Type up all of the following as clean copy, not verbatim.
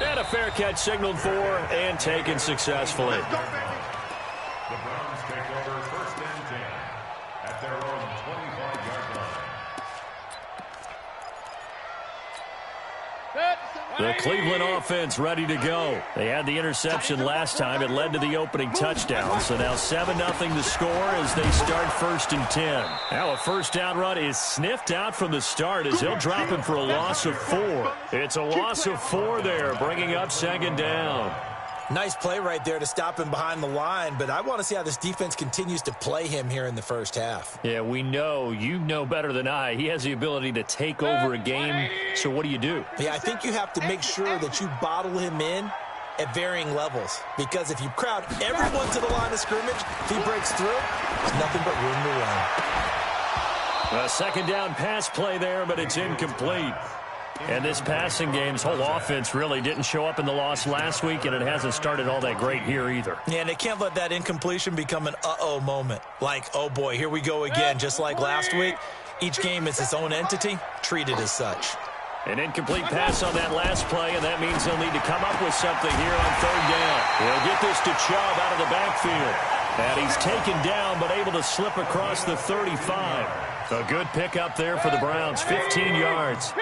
And a fair catch signaled for and taken successfully. The Browns take over 1st and 10 at their own 25-yard line. The Cleveland offense ready to go. They had the interception last time. It led to the opening touchdown. So now 7-0 the score as they start 1st and 10. Now a first down run is sniffed out from the start as he'll drop him for a loss of 4. It's a loss of 4 there, bringing up 2nd down. Nice play right there to stop him behind the line, but I want to see how this defense continues to play him here in the first half. Yeah, we know. You know better than I. He has the ability to take over a game, so what do you do? Yeah, I think you have to make sure that you bottle him in at varying levels, because if you crowd everyone to the line of scrimmage, if he breaks through, there's nothing but room to run. A 2nd down pass play there, but it's incomplete. And this passing game's whole offense really didn't show up in the loss last week, and it hasn't started all that great here either. Yeah, and they can't let that incompletion become an uh-oh moment. Like, oh boy, here we go again, just like last week. Each game is its own entity, treated as such. An incomplete pass on that last play, and that means he'll need to come up with something here on 3rd down. He'll get this to Chubb out of the backfield. And he's taken down, but able to slip across the 35. A good pickup there for the Browns, 15 yards.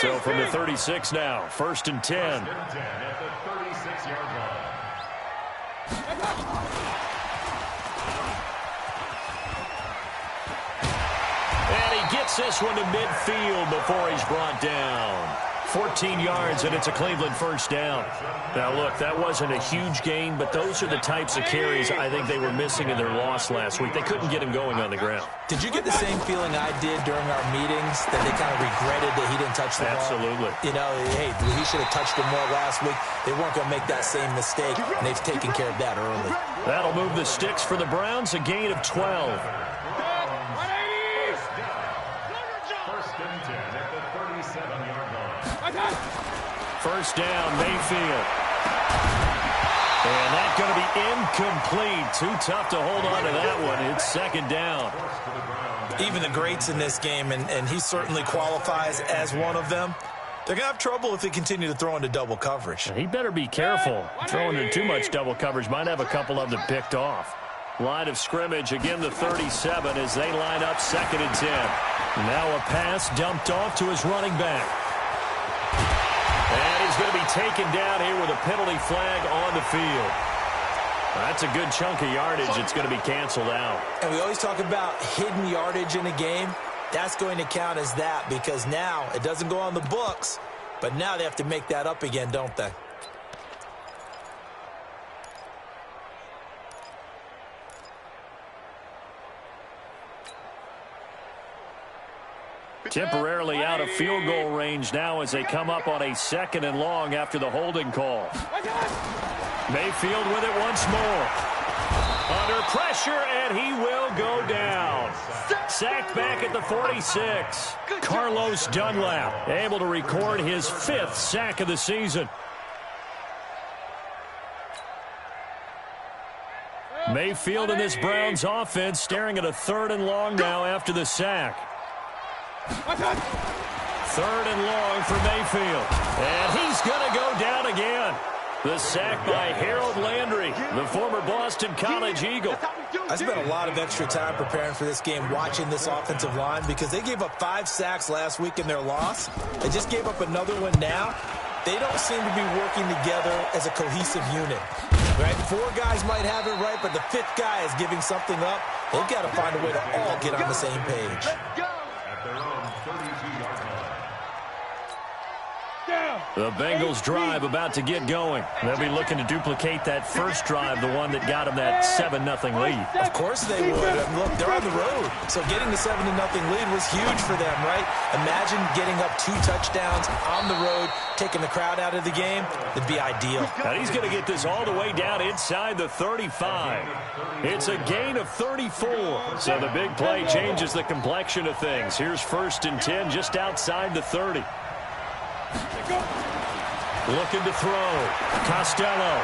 So from the 36 now, 1st and 10. 1st and 10 at the 36-yard line. And he gets this one to midfield before he's brought down. 14 yards, and it's a Cleveland 1st down. Now, look, that wasn't a huge gain, but those are the types of carries I think they were missing in their loss last week. They couldn't get him going on the ground. Did you get the same feeling I did during our meetings, that they kind of regretted that he didn't touch the ball? Absolutely. You know, hey, he should have touched it more last week. They weren't going to make that same mistake, and they've taken care of that early. That'll move the sticks for the Browns, a gain of 12. 1st and 10 at the 37-yard line. 1st down, Mayfield. And that's going to be incomplete. Too tough to hold on to that one. It's 2nd down. Even the greats in this game, and he certainly qualifies as one of them, they're going to have trouble if they continue to throw into double coverage. He better be careful. Throwing into too much double coverage might have a couple of them picked off. Line of scrimmage, again the 37 as they line up 2nd and 10. Now a pass dumped off to his running back. And he's going to be taken down here with a penalty flag on the field. That's a good chunk of yardage. It's going to be canceled out. And we always talk about hidden yardage in a game. That's going to count as that, because now it doesn't go on the books, but now they have to make that up again, don't they? Temporarily out of field goal range now as they come up on a 2nd and long after the holding call. Mayfield with it once more. Under pressure, and he will go down. Sacked back at the 46. Carlos Dunlap able to record his 5th sack of the season. Mayfield and this Browns offense staring at a 3rd and long now after the sack. 3rd and long for Mayfield. And he's going to go down again. The sack by Harold Landry, the former Boston College Eagle. I spent a lot of extra time preparing for this game, watching this offensive line, because they gave up 5 sacks last week in their loss. They just gave up another one now. They don't seem to be working together as a cohesive unit. Right? 4 guys might have it right, but the 5th guy is giving something up. They've got to find a way to all get on the same page. At their own 32-yard line. The Bengals drive about to get going. They'll be looking to duplicate that first drive, the one that got them that 7-0 lead. Of course they would. Look, they're on the road. So getting the 7-0 lead was huge for them, right? Imagine getting up 2 touchdowns on the road, taking the crowd out of the game. It'd be ideal. And he's going to get this all the way down inside the 35. It's a gain of 34. So the big play changes the complexion of things. Here's 1st and 10 just outside the 30. Looking to throw. Costello.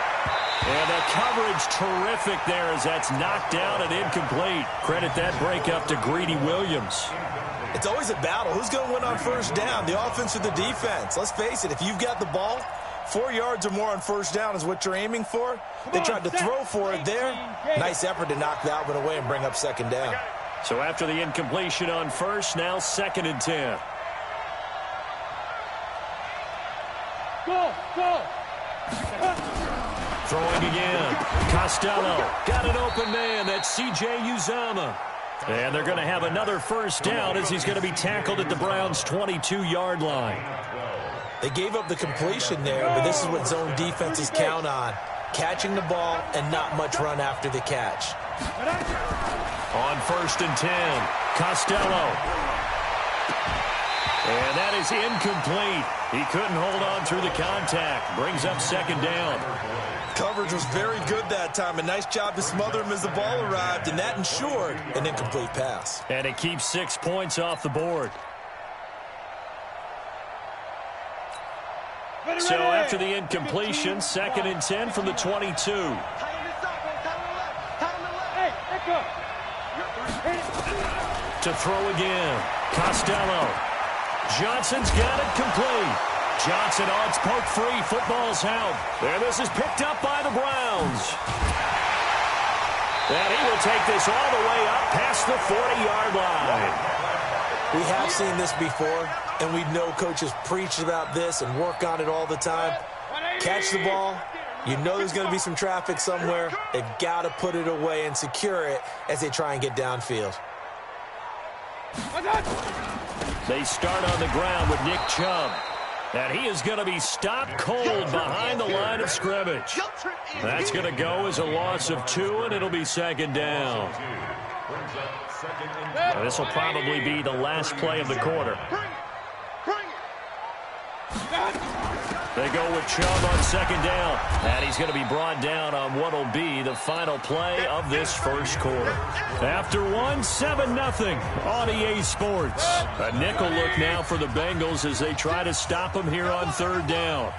And the coverage terrific there as that's knocked down and incomplete. Credit that breakup to Greedy Williams. It's always a battle. Who's going to win on 1st down, the offense or the defense? Let's face it, if you've got the ball, 4 yards or more on first down is what you're aiming for. They tried to throw for it there. Nice effort to knock that one away and bring up second down. So after the incompletion on first, now 2nd and 10. Go, go. Throwing again. Costello got an open man. That's C.J. Uzama. And they're going to have another first down as he's going to be tackled at the Browns' 22-yard line. They gave up the completion there, but this is what zone defenses count on. Catching the ball and not much run after the catch. On 1st and 10, Costello. And that is incomplete. He couldn't hold on through the contact. Brings up 2nd down. Coverage was very good that time. A nice job to smother him as the ball arrived, and that ensured an incomplete pass. And it keeps 6 points off the board. So after the incompletion, 2nd and 10 from the 22. To throw again. Costello. Johnson's got it complete. Johnson on its poke free. Football's out. And this is picked up by the Browns. And he will take this all the way up past the 40-yard line. We have seen this before, and we know coaches preach about this and work on it all the time. Catch the ball. You know there's going to be some traffic somewhere. They've got to put it away and secure it as they try and get downfield. They start on the ground with Nick Chubb. And he is going to be stopped cold behind the line of scrimmage. That's going to go as a loss of 2, and it'll be 2nd down. This will probably be the last play of the quarter. They go with Chubb on 2nd down. And he's going to be brought down on what will be the final play of this first quarter. After one, 7-0 on EA Sports. A nickel look now for the Bengals as they try to stop him here on 3rd down.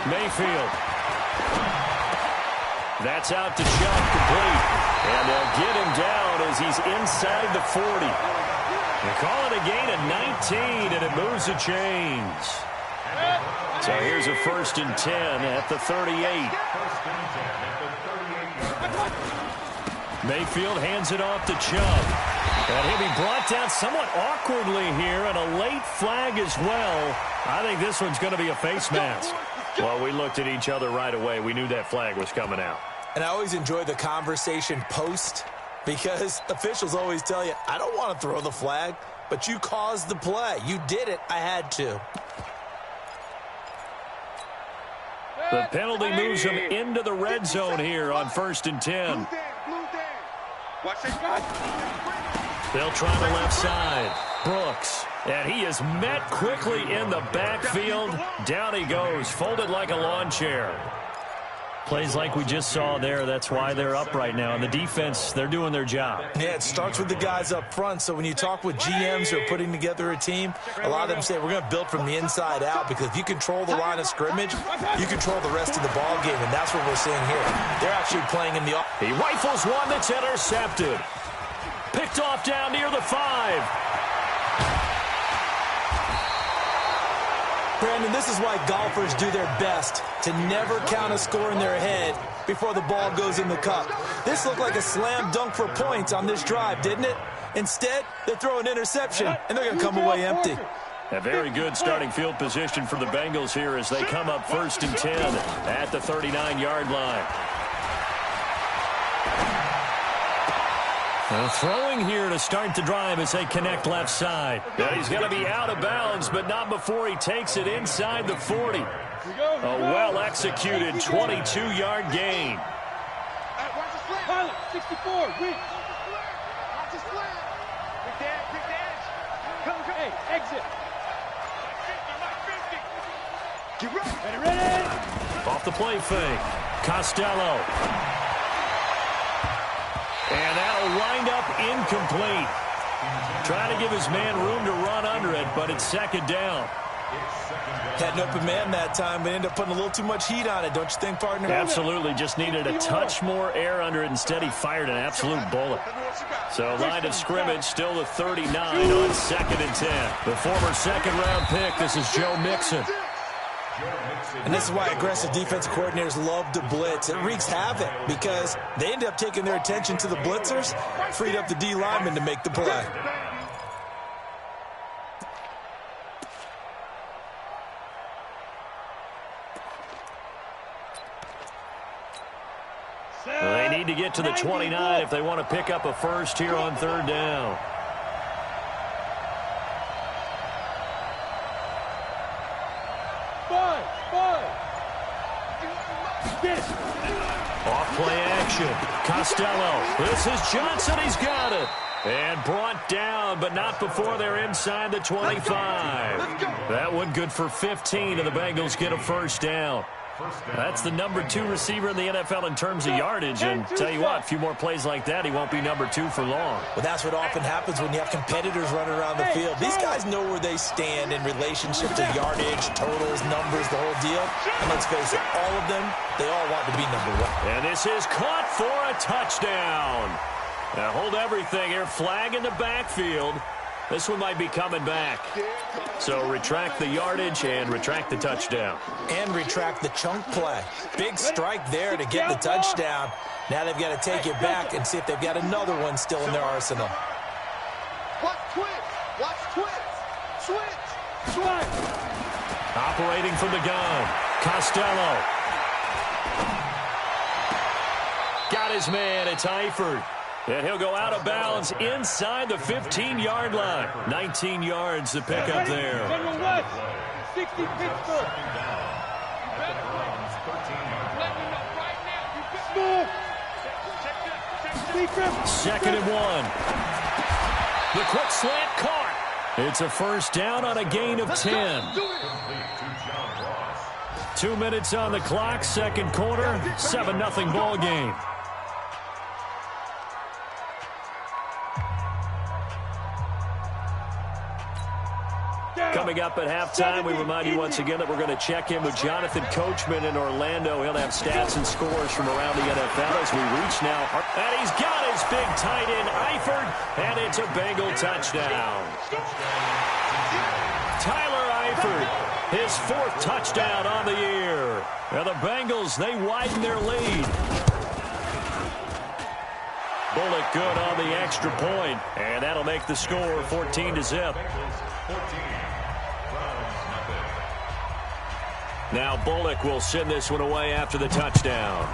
Mayfield. That's out to Chubb, complete. And they'll get him down as he's inside the 40. They call it a gain of 19, and it moves the chains. So here's a 1st and 10 at the 38. Mayfield hands it off to Chubb. And he'll be brought down somewhat awkwardly here, and a late flag as well. I think this one's going to be a face mask. Well, we looked at each other right away. We knew that flag was coming out. And I always enjoy the conversation post, because officials always tell you, I don't want to throw the flag, but you caused the play. You did it. I had to. The penalty moves him into the red zone here on 1st and 10. They'll try the left side. Brooks. And he is met quickly in the backfield. Down he goes, folded like a lawn chair. Plays like we just saw there. That's why they're up right now. And the defense, they're doing their job. Yeah, it starts with the guys up front. So when you talk with GMs who are putting together a team, a lot of them say we're going to build from the inside out, because if you control the line of scrimmage, you control the rest of the ball game, and that's what we're seeing here. They're actually playing in the... He rifles one that's intercepted. Picked off down near the 5. Brandon, this is why golfers do their best to never count a score in their head before the ball goes in the cup. This looked like a slam dunk for points on this drive, didn't it? Instead, they throw an interception, and they're going to come away empty. A very good starting field position for the Bengals here as they come up 1st and 10 at the 39-yard line. Throwing here to start the drive as they connect left side. Now he's going to be out of bounds, but not before he takes it inside the 40. A well-executed 22-yard gain. 64, win. Exit. Ready. Off the play fake. Costello. And that'll wind up incomplete. Trying to give his man room to run under it, but it's 2nd down. Had an open man that time, but ended up putting a little too much heat on it, don't you think, partner? Absolutely. Just needed a touch more air under it. Instead, he fired an absolute bullet. So line of scrimmage, still the 39 on 2nd and 10. The former second-round pick, this is Joe Mixon. And this is why aggressive defensive coordinators love to blitz. It wreaks havoc because they end up taking their attention to the blitzers, freed up the D lineman to make the play. They need to get to the 29 if they want to pick up a first here on 3rd down. Off play action. Costello. This is Johnson. He's got it. And brought down, but not before they're inside the 25. That one good for 15, and the Bengals get a first down. That's the number 2 receiver in the NFL in terms of yardage, and tell you what, a few more plays like that, he won't be number 2 for long. Well, that's what often happens when you have competitors running around the field. These guys know where they stand in relationship to yardage, totals, numbers, the whole deal. And let's face it, all of them, they all want to be number 1. And this is caught for a touchdown. Now hold everything here. Flag in the backfield. This one might be coming back. So retract the yardage and retract the touchdown. And retract the chunk play. Big strike there to get the touchdown. Now they've got to take it back and see if they've got another one still in their arsenal. Watch twitch. Watch twitch. Switch. Switch. Operating from the gun. Costello. Got his man. It's Eifert. And he'll go out of bounds inside the 15-yard line. 19 yards to pick up there. General West, 60 Pittsburgh. Second and 1. The quick slant caught. It's a first down on a gain of 10. 2 minutes on the clock, second quarter, 7-0 ball game. Coming up at halftime, we remind you once again that we're going to check in with Jonathan Coachman in Orlando. He'll have stats and scores from around the NFL as we reach now. And he's got his big tight end, Eifert, and it's a Bengal touchdown. Tyler Eifert, his 4th touchdown on the year. Now the Bengals, they widen their lead. Bullock good on the extra point, and that'll make the score 14-0. Now Bullock will send this one away after the touchdown.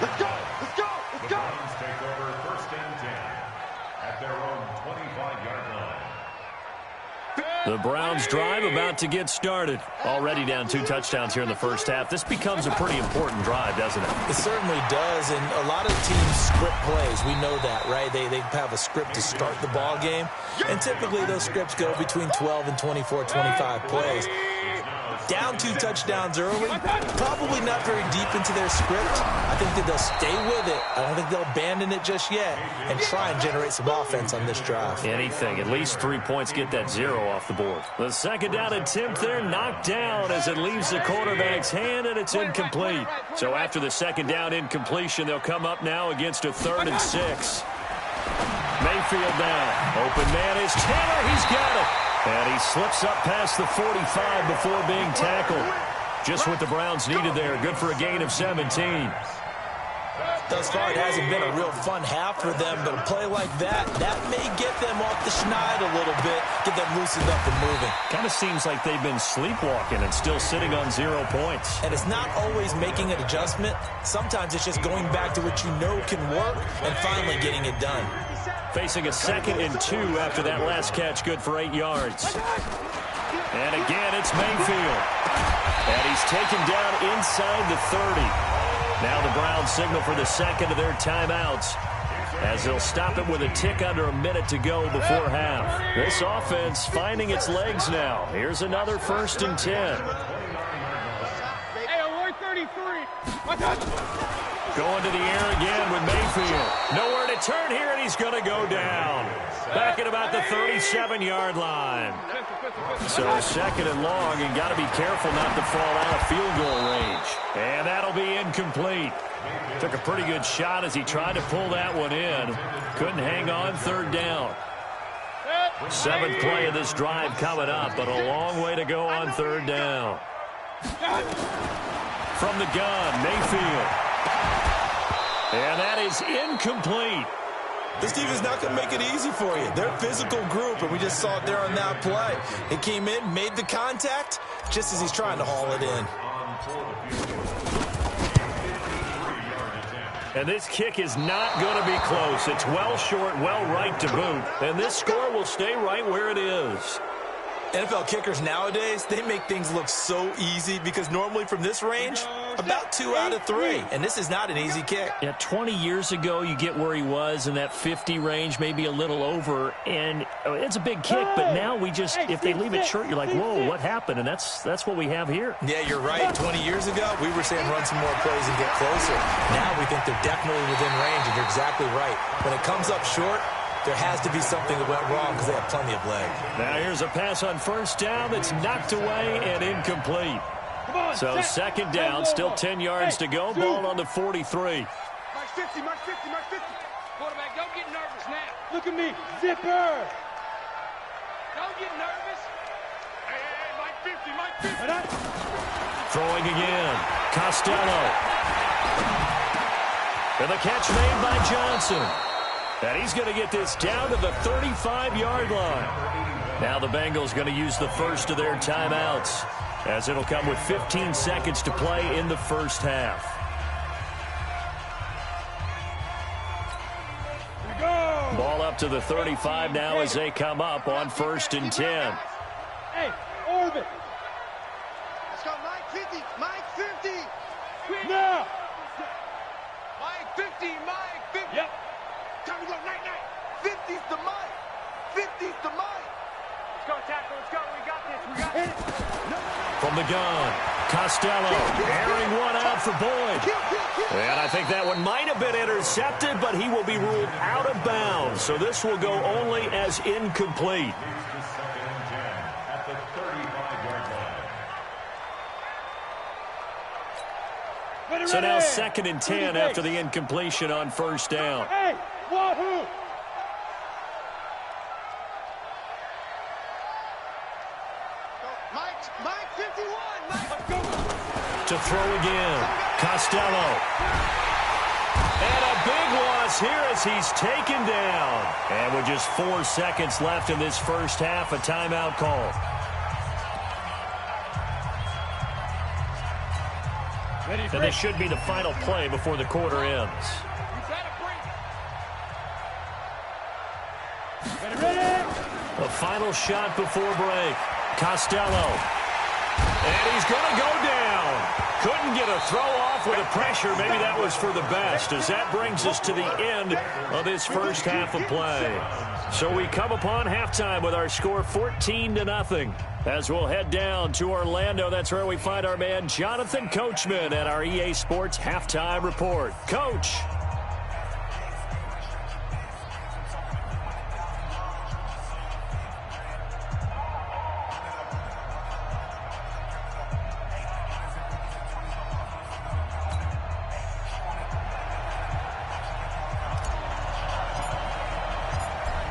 Let's go. Let's go. Let's go. The Browns take over 1st and 10 at their own 25-yard line. The Browns drive about to get started. Already down 2 touchdowns here in the first half. This becomes a pretty important drive, doesn't it? It certainly does, and a lot of teams script plays. We know that, right? They have a script to start the ball game, and typically those scripts go between 12 and 24, 25 plays. Down 2 touchdowns early, probably not very deep into their script. I think that they'll stay with it. I don't think they'll abandon it just yet and try and generate some offense on this drive. Anything. At least 3 points, get that 0 off the board. The second down attempt there knocked down as it leaves the quarterback's hand, and it's incomplete. So after the second down incompletion, they'll come up now against a 3rd and 6. Mayfield now. Open man is Taylor. He's got it. And he slips up past the 45 before being tackled. Just what the Browns needed there. Good for a gain of 17. Thus far, it hasn't been a real fun half for them, but a play like that may get them off the schneid a little bit, get them loosened up and moving. Kind of seems like they've been sleepwalking and still sitting on 0 points. And it's not always making an adjustment. Sometimes it's just going back to what you know can work and finally getting it done. Facing a 2nd and 2 after that last catch, good for 8 yards. And again, it's Mayfield. And he's taken down inside the 30. Now the Browns signal for the second of their timeouts as they'll stop it with a tick under a minute to go before half. This offense finding its legs now. Here's another 1st and 10. Hey, 33. Going to the air again with Mayfield. Nowhere to turn here, and he's going to go down. Back at about the 37-yard line. So 2nd and long, and got to be careful not to fall out of field goal range. And that'll be incomplete. Took a pretty good shot as he tried to pull that one in. Couldn't hang on 3rd down. 7th play of this drive coming up, but a long way to go on 3rd down. From the gun, Mayfield. And that is incomplete. This defense is not going to make it easy for you. They're a physical group, and we just saw it there on that play. It came in, made the contact, just as he's trying to haul it in. And this kick is not going to be close. It's well short, well right to boot. And this score will stay right where it is. NFL kickers nowadays, they make things look so easy because normally from this range, about 2 out of 3. And this is not an easy kick. Yeah, 20 years ago, you get where he was in that 50 range, maybe a little over. And it's a big kick, but now we just, if they leave it short, you're like, whoa, what happened? And that's what we have here. Yeah, you're right. 20 years ago, we were saying run some more plays and get closer. Now we think they're definitely within range, and you're exactly right. When it comes up short, there has to be something that went wrong because they have plenty of leg. Now here's a pass on 1st down that's knocked away and incomplete. So 2nd down, still 10 yards to go. Ball on the 43. Mark 50, Mark 50, Mark 50. Quarterback, don't get nervous now. Look at me. Zipper. Don't get nervous. Hey, Mike 50, Mike 50. Throwing again. Costello. And the catch made by Johnson. And he's going to get this down to the 35-yard line. Now the Bengals going to use the first of their timeouts, as it'll come with 15 seconds to play in the first half. Ball up to the 35 now as they come up on 1st and 10. Hey, orbit. Let's go, Mike 50, Mike 50. Now. Mike 50, Mike 50. Yep. Time to go, night. 50's the Mike. 50's the Mike. Let's go, tackle. Let's go. We got this. We got it. From the gun, Costello airing one out for Boyd. And I think that one might have been intercepted, but he will be ruled out of bounds. So this will go only as incomplete. So now 2nd and 10 after the incompletion on 1st down. Hey, wahoo! Mike 51, Mike. To throw again, Costello. And a big loss here as he's taken down. And with just 4 seconds left in this first half, a timeout call. And this should be the final play before the quarter ends. The final shot before break. Costello. And he's going to go down. Couldn't get a throw off with the pressure. Maybe that was for the best, as that brings us to the end of this first half of play. So we come upon halftime with our score 14-0. As we'll head down to Orlando, that's where we find our man Jonathan Coachman at our EA Sports Halftime Report. Coach.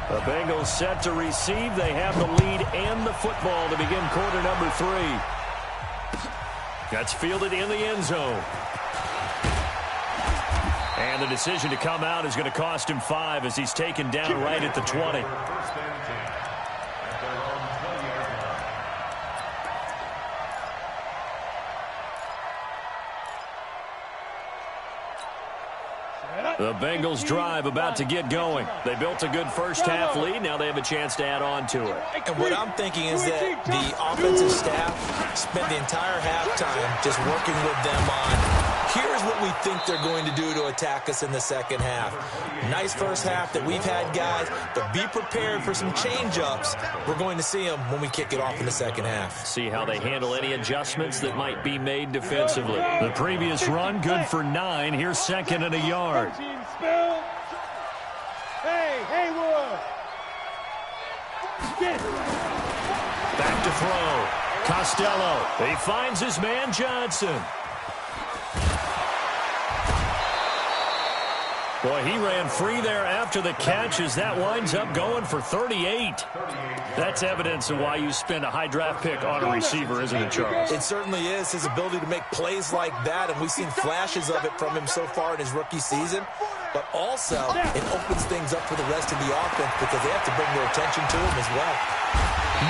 The Bengals set to receive. They have the lead and the football to begin quarter number 3. That's fielded in the end zone. And the decision to come out is going to cost him 5 as he's taken down right at the 20. The Bengals drive about to get going. They built a good first half lead. Now they have a chance to add on to it. And what I'm thinking is that the offensive staff spent the entire halftime just working with them on Here's what we think they're going to do to attack us in the second half. Nice first half that we've had, guys, but be prepared for some change-ups. We're going to see them when we kick it off in the second half. See how they handle any adjustments that might be made defensively. The previous run, good for 9. Here's 2nd and a yard. Hey, Haywood! Back to throw. Costello. He finds his man Johnson. Boy, he ran free there after the catch as that winds up going for 38. That's evidence of why you spend a high draft pick on a receiver, isn't it, Charles? It certainly is. His ability to make plays like that, and we've seen flashes of it from him so far in his rookie season. But also, it opens things up for the rest of the offense because they have to bring their attention to him as well.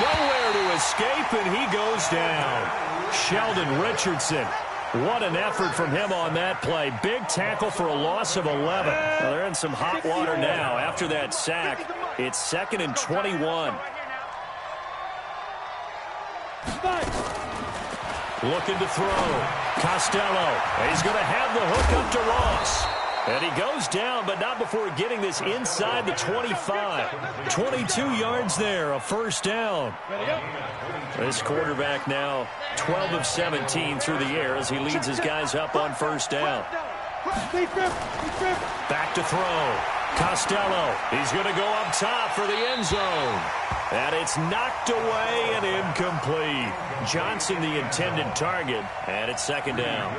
Nowhere to escape, and he goes down. Sheldon Richardson. What an effort from him on that play. Big tackle for a loss of 11. Well, they're in some hot water now. After that sack, it's 2nd and 21. Looking to throw. Costello. He's going to have the hook up to Ross. And he goes down, but not before getting this inside the 25. 22 yards there, a first down. This quarterback now 12 of 17 through the air as he leads his guys up on first down. Back to throw. Costello. He's going to go up top for the end zone. And it's knocked away and incomplete. Johnson the intended target, and it's 2nd down.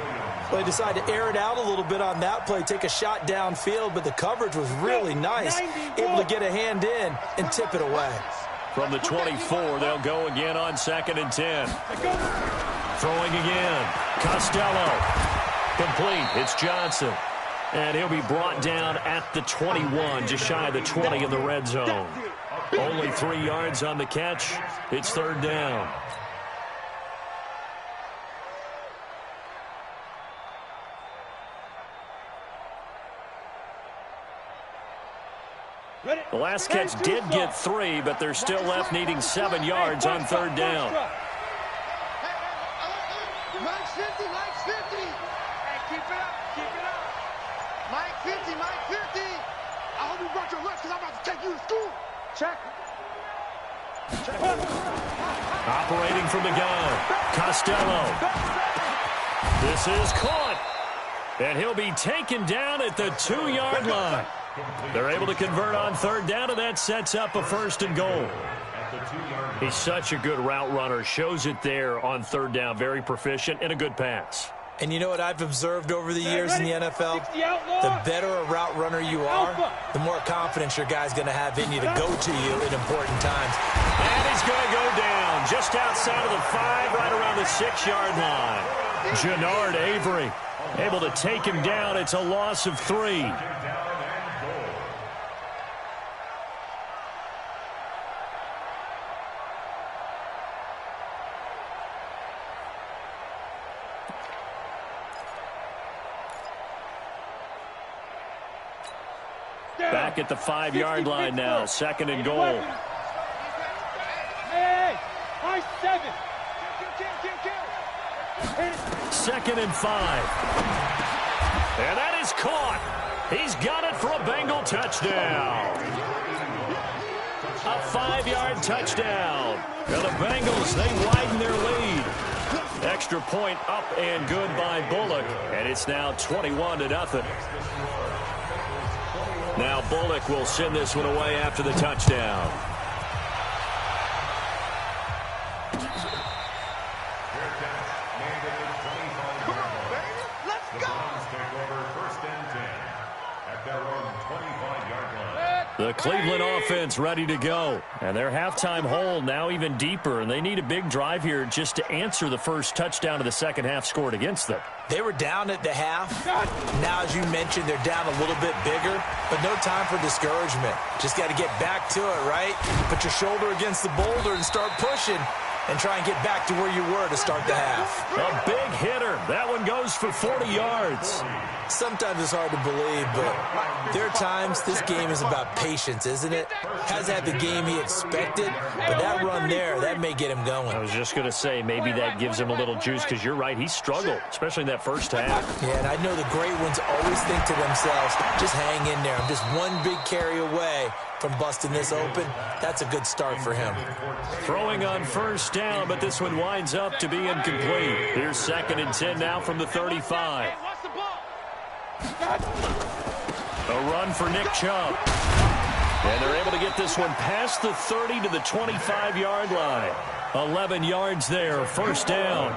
Well, they decided to air it out a little bit on that play, take a shot downfield, but the coverage was really nice. Able to get a hand in and tip it away. From the 24, they'll go again on 2nd and 10. Throwing again. Costello. Complete. It's Johnson. And he'll be brought down at the 21, just shy of the 20 in the red zone. Only 3 yards on the catch. It's 3rd down. The last catch did get 3, but they're still left needing 7 yards on 3rd down. Mike 50, Mike 50. Hey, keep it up, keep it up. Mike 50, Mike 50. I hope you brought your lunch because I'm about to take you to school. Check. Operating from the gun. Costello. This is caught. And he'll be taken down at the 2-yard line. They're able to convert on 3rd down, and that sets up a 1st and goal. He's such a good route runner. Shows it there on 3rd down. Very proficient and a good pass. And you know what I've observed over the years in the NFL? The better a route runner you are, the more confidence your guy's going to have in you to go to you in important times. And he's going to go down just outside of the 5, right around the 6-yard line. Jannard Avery able to take him down. It's a loss of 3. Back at the 5-yard line now. 2nd and goal. Hey, high 7. 2nd and 5. And that is caught. He's got it for a Bengal touchdown. A 5-yard touchdown. And the Bengals, they widen their lead. Extra point up and good by Bullock. And it's now 21-0. Now Bullock will send this one away after the touchdown. Come on, baby. Let's go. Take over 1st and 10 at their own 25-yard line. The Cleveland offense ready to go. And their halftime hole now even deeper. And they need a big drive here just to answer the first touchdown of the second half scored against them. They were down at the half. Now, as you mentioned, they're down a little bit bigger, but no time for discouragement. Just got to get back to it, right? Put your shoulder against the boulder and start pushing and try and get back to where you were to start the half. A big hitter. That one goes for 40 yards. Sometimes it's hard to believe, but there are times this game is about patience, isn't it? Hasn't had the game he expected, but that run there, that may get him going. I was just going to say, maybe that gives him a little juice, because you're right, he struggled, especially in that first half. Yeah, and I know the great ones always think to themselves, just hang in there. I'm just one big carry away from busting this open. That's a good start for him. Throwing on first down, but this one winds up to be incomplete. Here's 2nd and 10 now from the 35. A run for Nick Chubb. And they're able to get this one past the 30 to the 25-yard line. 11 yards there, first down.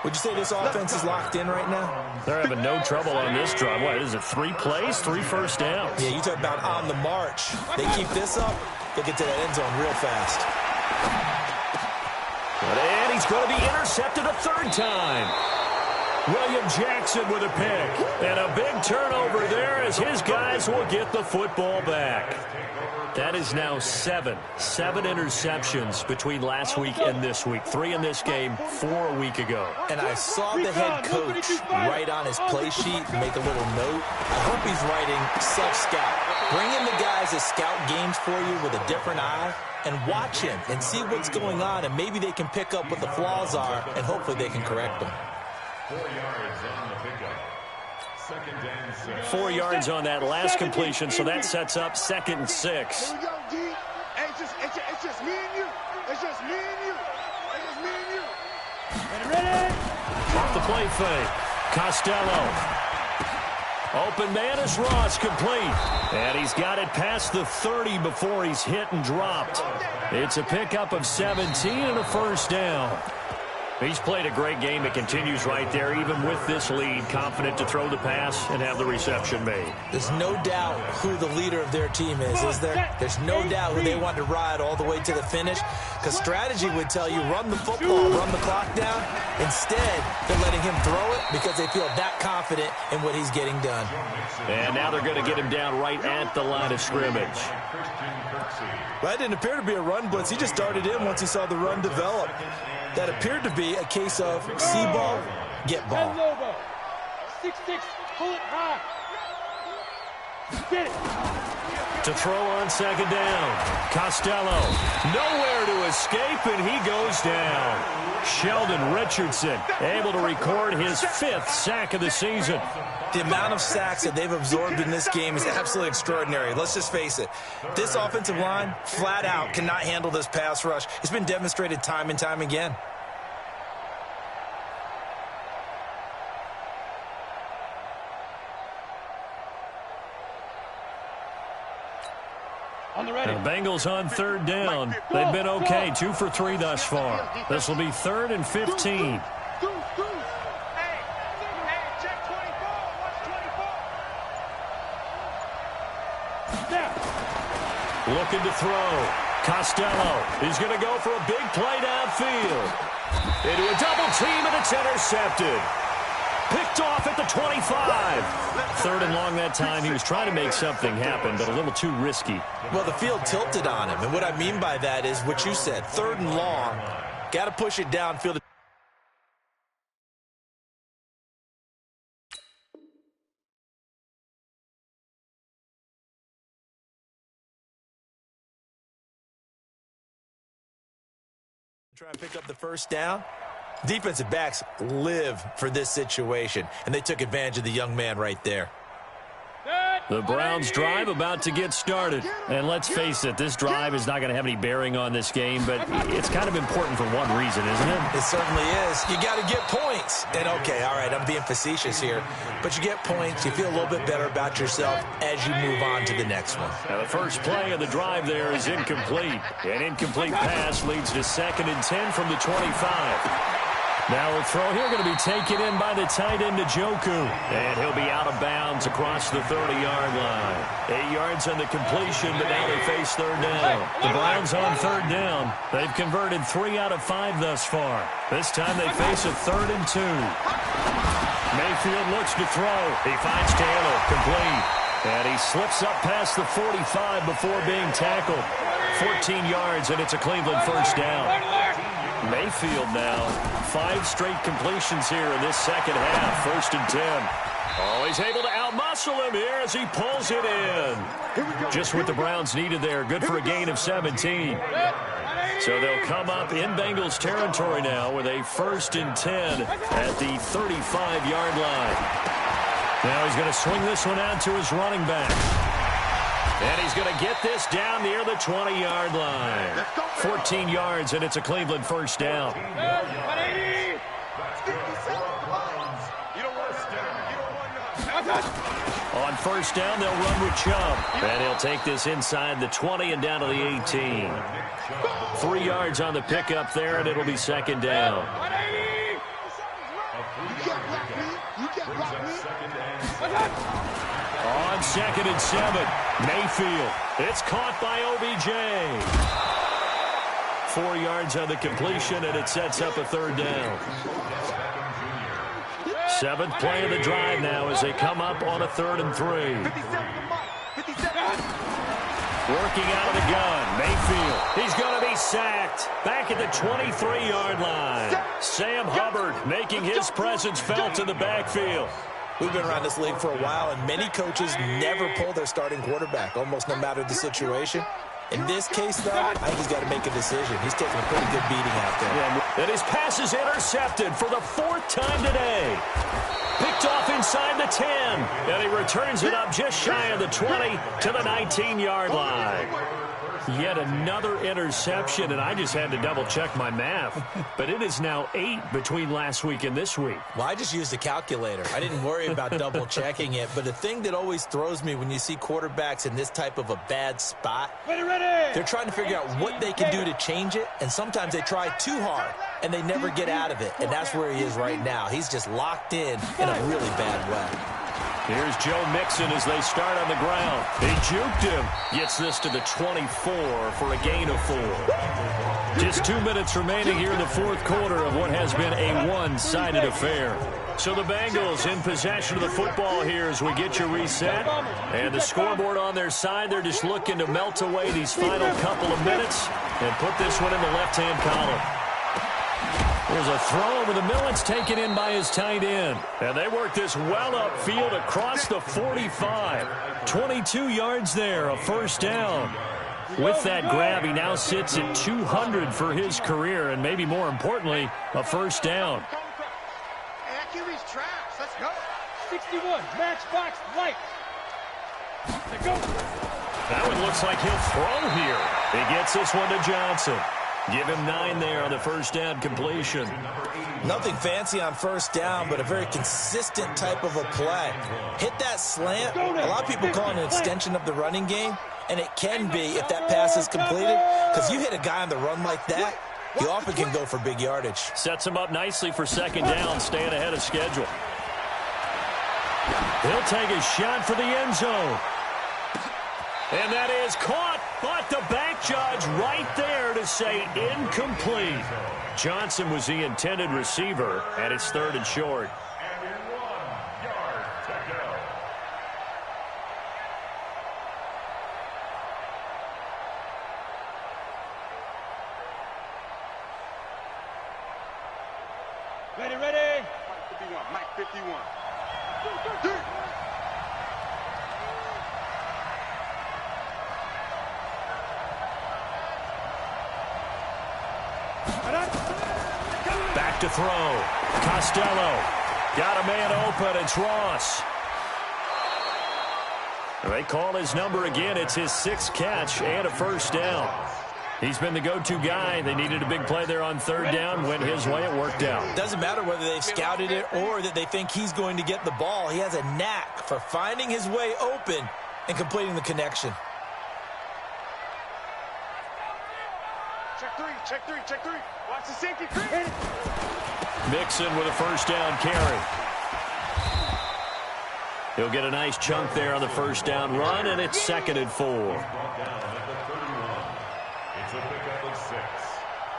Would you say this offense is locked in right now? They're having no trouble on this drive. What is it, 3 plays, 3 first downs? Yeah, you talk about on the march. They keep this up, they'll get to that end zone real fast. And he's going to be intercepted a 3rd time. William Jackson with a pick. And a big turnover there as his guys will get the football back. That is now 7 interceptions between last week and this week. 3 in this game, 4 a week ago. And I saw the head coach write on his play sheet, make a little note. I hope he's writing self-scout. Bring in the guys that scout games for you with a different eye and watch him and see what's going on, and maybe they can pick up what the flaws are, and hopefully they can correct them. 4 yards on the pickup. 2nd and 6. 4 yards on that last completion, so that sets up 2nd and 6. Here we go, D. Hey, it's just me and you. It's just me and you. It's just me and you. Ready? Off the play fake. Costello. Open man is Ross, complete. And he's got it past the 30 before he's hit and dropped. It's a pickup of 17 and a first down. He's played a great game. It continues right there, even with this lead, confident to throw the pass and have the reception made. There's no doubt who the leader of their team is there? There's no doubt who they want to ride all the way to the finish, because strategy would tell you run the football, run the clock down. Instead, they're letting him throw it because they feel that confident in what he's getting done. And now they're going to get him down right at the line of scrimmage. Well, that didn't appear to be a run blitz. He just darted in once he saw the run develop. That appeared to be a case of see ball, get ball. 6-6, pull it high. Get it. To throw on 2nd down. Costello. Nowhere to escape, and he goes down. Sheldon Richardson able to record his 5th sack of the season. The amount of sacks that they've absorbed in this game is absolutely extraordinary. Let's just face it. This offensive line, flat out, cannot handle this pass rush. It's been demonstrated time and time again. The Bengals on 3rd down. They've been okay, 2 for 3 thus far. This will be 3rd and 15. Looking to throw. Costello. He's going to go for a big play downfield. Into a double team, and it's intercepted. Picked off at the 25. 3rd and long that time. He was trying to make something happen, but a little too risky. Well, the field tilted on him, and what I mean by that is what you said. 3rd and long. Got to push it downfield. Try and pick up the first down. Defensive backs live for this situation, and they took advantage of the young man right there. The Browns drive about to get started. And let's face it, this drive is not going to have any bearing on this game, but it's kind of important for one reason, isn't it? It certainly is. You got to get points. And, okay, all right, I'm being facetious here, but you get points, you feel a little bit better about yourself as you move on to the next one. Now, the first play of the drive there is incomplete. An incomplete pass leads to 2nd and 10 from the 25. Now a throw here going to be taken in by the tight end, Njoku. And he'll be out of bounds across the 30-yard line. 8 yards on the completion, but now they face 3rd down. The Browns on 3rd down. They've converted 3 out of 5 thus far. This time they face a 3rd and 2. Mayfield looks to throw. He finds Taylor, complete. And he slips up past the 45 before being tackled. 14 yards, and it's a Cleveland first down. Mayfield now, 5 straight completions here in this second half. 1st and 10. Oh, he's able to outmuscle him here as he pulls it in. Just what the Browns needed there. Good for a gain of 17. So they'll come up in Bengals territory now with a 1st and 10 at the 35-yard line. Now he's going to swing this one out to his running back. And he's going to get this down near the 20-yard line. 14 yards, and it's a Cleveland 1st down. On 1st down, they'll run with Chubb. And he'll take this inside the 20 and down to the 18. 3 yards on the pickup there, and it'll be 2nd down. On 2nd and 7, Mayfield. It's caught by OBJ. 4 yards on the completion, and it sets up a 3rd down. 7th play of the drive now as they come up on a 3rd and 3. Working out of the gun, Mayfield. He's going to be sacked. Back at the 23-yard line. Sam Hubbard making his presence felt in the backfield. We've been around this league for a while, and many coaches never pull their starting quarterback, almost no matter the situation. In this case, though, I think he's got to make a decision. He's taking a pretty good beating out there. Yeah, and his pass is intercepted for the 4th time today. Picked off inside the 10, and he returns it up just shy of the 20 to the 19-yard line. Yet another interception, and I just had to double-check my math. But it is now 8 between last week and this week. Well, I just used a calculator. I didn't worry about double-checking it. But the thing that always throws me when you see quarterbacks in this type of a bad spot, they're trying to figure out what they can do to change it, and sometimes they try too hard, and they never get out of it. And that's where he is right now. He's just locked in a really bad way. Here's Joe Mixon as they start on the ground. He juked him. Gets this to the 24 for a gain of 4. Just 2 minutes remaining here in the 4th quarter of what has been a one-sided affair. So the Bengals in possession of the football here as we get you reset. And the scoreboard on their side, they're just looking to melt away these final couple of minutes and put this one in the left-hand column. There's a throw over the middle. It's taken in by his tight end. And they work this well upfield across the 45. 22 yards there, a 1st down. With that grab, he now sits at 200 for his career, and maybe more importantly, a 1st down. Let's go. 61, matchbox light. Let's go. That one looks like he'll throw here. He gets this one to Johnson. Give him 9 there on the 1st down completion. Nothing fancy on 1st down, but a very consistent type of a play. Hit that slant. A lot of people call it an extension of the running game, and it can be if that pass is completed, because you hit a guy on the run like that, you often can go for big yardage. Sets him up nicely for 2nd down, staying ahead of schedule. He'll take a shot for the end zone. And that is caught, but the back judge right there to say incomplete. Johnson was the intended receiver, and it's 3rd and short. And 1 yard to go. Ready. Mike 51. Back to throw. Costello. Got a man open. It's Ross. They call his number again. It's his 6th catch and a 1st down. He's been the go-to guy. They needed a big play there on 3rd down. Went his way. It worked out. Doesn't matter whether they've scouted it or that they think he's going to get the ball. He has a knack for finding his way open and completing the connection. Check three. Watch the safety. Mixon with a 1st down carry. He'll get a nice chunk there on the 1st down run, and it's 2nd and 4. It's a pickup of 6.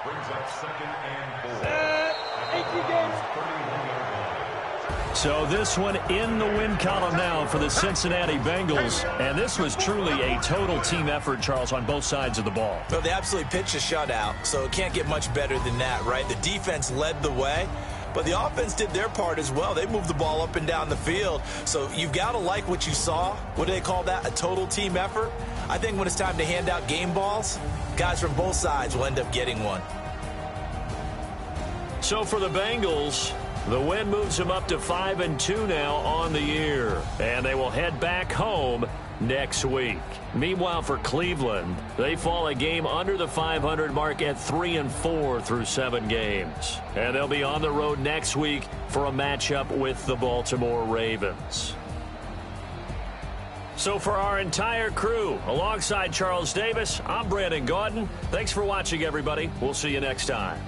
Brings up 2nd and 4. So this one in the win column now for the Cincinnati Bengals. And this was truly a total team effort, Charles, on both sides of the ball. Well, they absolutely pitched a shutout, so it can't get much better than that, right? The defense led the way, but the offense did their part as well. They moved the ball up and down the field. So you've got to like what you saw. What do they call that? A total team effort? I think when it's time to hand out game balls, guys from both sides will end up getting one. So for the Bengals, the win moves them up to 5-2 now on the year. And they will head back home next week. Meanwhile, for Cleveland, they fall a game under the 500 mark at 3-4 through 7 games. And they'll be on the road next week for a matchup with the Baltimore Ravens. So for our entire crew, alongside Charles Davis, I'm Brandon Gaudin. Thanks for watching, everybody. We'll see you next time.